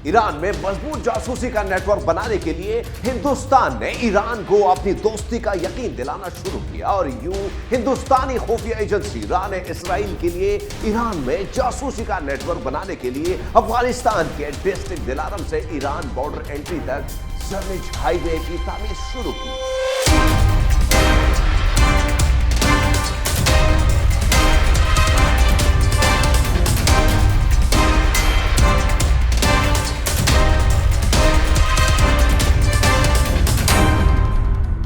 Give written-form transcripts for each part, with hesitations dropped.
Iran में मजबूत जासूसी का नेटवर्क बनाने के लिए हिंदुस्तान ने ईरान को अपनी दोस्ती का यकीन दिलाना शुरू किया और यूं हिंदुस्तानी खुफिया एजेंसी रा ने इसराइल के लिए ईरान में जासूसी का नेटवर्क बनाने के लिए अफगानिस्तान के डिस्ट्रिक्ट दिलारम से ईरान बॉर्डर एंट्री तक जर्निज हाईवे की तामीर शुरू की।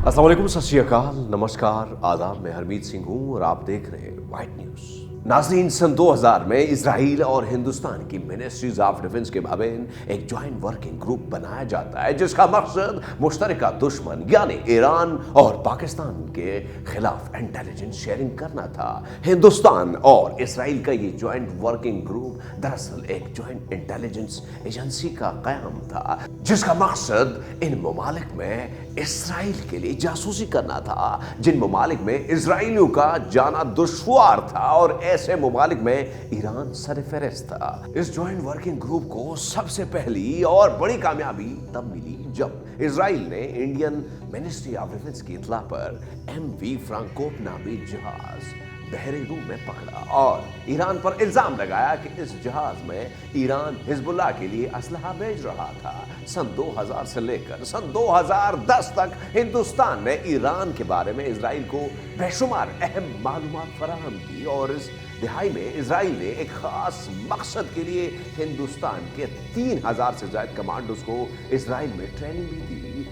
अस्सलाम वालेकुम, सत श्री अकाल, नमस्कार, आदाब। मैं हरमीत सिंह हूं और आप देख रहे हैं वाइट न्यूज। नाज़रीन, सन 2000 में इजराइल और हिंदुस्तान की मिनिस्ट्रीज ऑफ डिफेंस के माबैन एक ज्वाइंट वर्किंग ग्रुप बनाया जाता है जिसका मकसद मुश्तरका दुश्मन यानी ईरान और पाकिस्तान के खिलाफ इंटेलिजेंस शेयरिंग करना था। हिंदुस्तान और इसराइल का ये ज्वाइंट वर्किंग ग्रुप दरअसल एक ज्वाइंट इंटेलिजेंस एजेंसी का क़याम था जिसका मकसद इन ममालिक में इसराइल के लिए जासूसी करना था जिन ममालिक में इजराइलियों का जाना दुश्वार था और ऐसे ममालिक में ईरान सरफहरिस्त था। इस ज्वाइंट वर्किंग ग्रुप को सबसे पहली और बड़ी कामयाबी तब मिली जब इजराइल ने इंडियन मिनिस्ट्री ऑफ डिफेंस की इत्तला पर MV फ्रांकोप नामी जहाज बहरे रूम में पकड़ा और ईरान पर इल्जाम लगाया कि इस जहाज में ईरान हिजबुल्लाह के लिए असलहा भेज रहा था। सन 2000 से लेकर सन 2010 तक हिंदुस्तान ने ईरान के बारे में इजराइल को बेशुमार अहम मालूमात फराहम की और इस दिहाई में इजराइल ने एक खास मकसद के लिए हिंदुस्तान के 3000 से ज्यादा कमांडोज को इजराइल में ट्रेनिंग भी दी।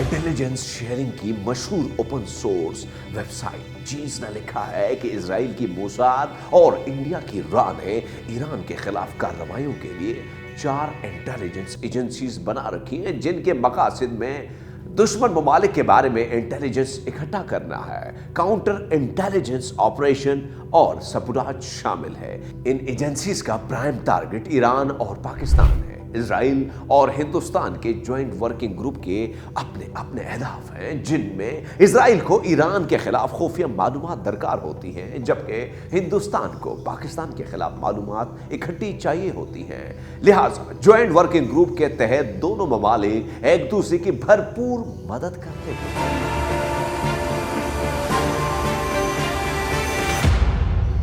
इंटेलिजेंस शेयरिंग की मशहूर ओपन सोर्स वेबसाइट जीज ने लिखा है कि इजराइल की मोसाद और इंडिया की रा ने ईरान के खिलाफ कार्रवाइयों के लिए 4 इंटेलिजेंस एजेंसीज बना रखी हैं जिनके मकासद में दुश्मन ममालिक के बारे में इंटेलिजेंस इकट्ठा करना है, काउंटर इंटेलिजेंस ऑपरेशन और सबूराज शामिल है। इन एजेंसीज का प्राइम टारगेट ईरान और पाकिस्तान है। इजराइल और हिंदुस्तान के ज्वाइंट वर्किंग ग्रुप के अपने अपने अहदाफ हैं जिनमें इजराइल को ईरान के खिलाफ खुफिया मालूमात दरकार होती हैं जबकि हिंदुस्तान को पाकिस्तान के खिलाफ मालूमात इकट्ठी चाहिए होती हैं। लिहाजा ज्वाइंट वर्किंग ग्रुप के तहत दोनों ममालिक एक दूसरे की भरपूर मदद करते हैं।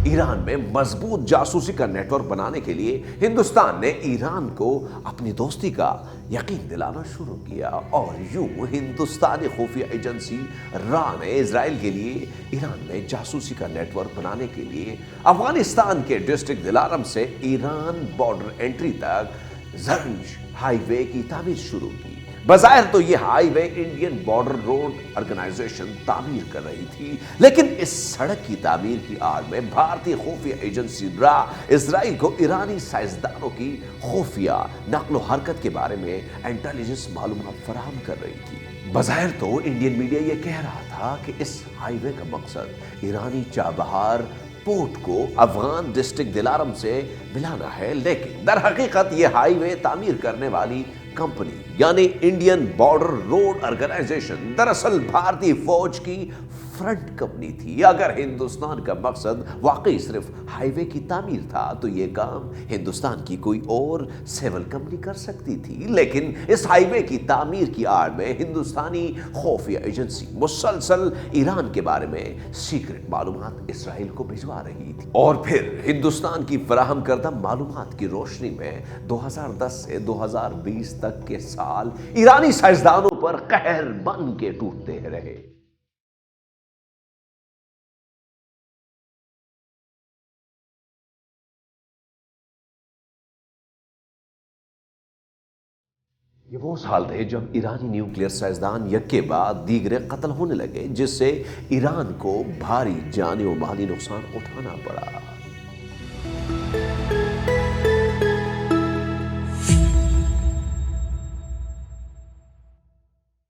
ईरान में मजबूत जासूसी का नेटवर्क बनाने के लिए हिंदुस्तान ने ईरान को अपनी दोस्ती का यकीन दिलाना शुरू किया और यूं हिंदुस्तानी खुफिया एजेंसी रा ने इजराइल के लिए ईरान में जासूसी का नेटवर्क बनाने के लिए अफगानिस्तान के डिस्ट्रिक्ट दिलारम से ईरान बॉर्डर एंट्री तक जर्निज हाईवे की तामीर शुरू की। बज़ाहिर तो ये highway Indian border road organisation तामीर कर रही थी, लेकिन इस सड़क की तामीर की आड़ में भारतीय खुफिया एजेंसी रा इजराइल को ईरानी साइंसदानों की खुफिया नक्लो हरकत के बारे में इंटेलिजेंस मालूमात फराहम कर रही थी। बज़ाहिर तो इंडियन मीडिया ये कह रहा था कि इस हाईवे का मकसद ईरानी चाबहार पोर्ट को अफगान डिस्ट्रिक्ट दिलारम से मिलाना है, लेकिन दर हकीकत ये हाईवे तामीर करने वाली कंपनी यानी इंडियन बॉर्डर रोड ऑर्गेनाइजेशन दरअसल भारतीय फौज की फ्रंट कंपनी थी। अगर हिंदुस्तान का मकसद वाकई सिर्फ हाईवे की तामीर था तो यह काम हिंदुस्तान की कोई और सिविल कंपनी कर सकती थी, लेकिन इस हाईवे की तामीर की आड़ में हिंदुस्तानी खुफिया एजेंसी मुसलसल ईरान के बारे में सीक्रेट मालूमात इसराइल को भिजवा रही थी और फिर हिंदुस्तान की फराहम करदा मालूमात की रोशनी में 2010 से 2020 तक के साल ईरानी साइंसदानों पर कहर बन के टूटते रहे। ये वो साल थे जब ईरानी न्यूक्लियर साइंसदान यक्के बाद दीगरे कत्ल होने लगे जिससे ईरान को भारी जानी और माली नुकसान उठाना पड़ा।